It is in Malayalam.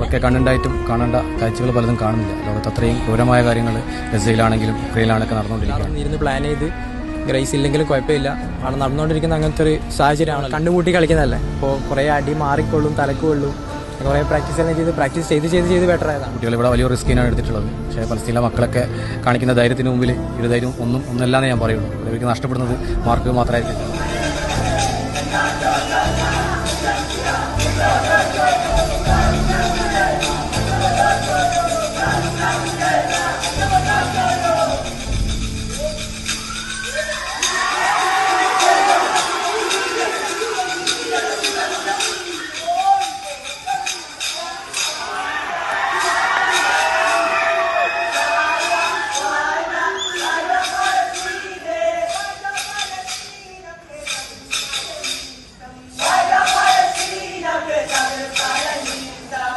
ഒക്കെ കണ്ടുണ്ടായിട്ടും കാണേണ്ട കാഴ്ചകൾ പലതും കാണുന്നില്ല. ലോകത്ത് അത്രയും ക്രൂരമായ കാര്യങ്ങൾ ഗസയിലാണെങ്കിലും ഉക്രൈനിലാണൊക്കെ നടന്നുകൊണ്ടിരിക്കുകയാണ്. ഇരുന്ന് പ്ലാൻ ചെയ്ത് ഗ്രേസ് ഇല്ലെങ്കിലും കുഴപ്പമില്ല. അവിടെ നടന്നുകൊണ്ടിരിക്കുന്ന അങ്ങനത്തെ ഒരു സാഹചര്യമാണ്. കണ്ടുകൂട്ടി കളിക്കുന്നതല്ലേ. അപ്പോൾ കുറേ അടി മാറിക്കൊള്ളും, തലക്കുകൊള്ളും. കുറേ പ്രാക്ടീസ് ചെയ്ത് ബെറ്റർ ആയതാണ്. കുട്ടികൾ ഇവിടെ വലിയ റിസ്കിനാണ് എടുത്തിട്ടുള്ളത്. പക്ഷേ പലസ്തീനിലെ മക്കളൊക്കെ കാണിക്കുന്ന ധൈര്യത്തിന് മുമ്പിൽ ഇത് ധൈര്യം ഒന്നല്ലാന്നേ ഞാൻ പറയുള്ളൂ. ഇവർക്ക് നഷ്ടപ്പെടുന്നത് മാർക്ക് മാത്രമായിരിക്കും.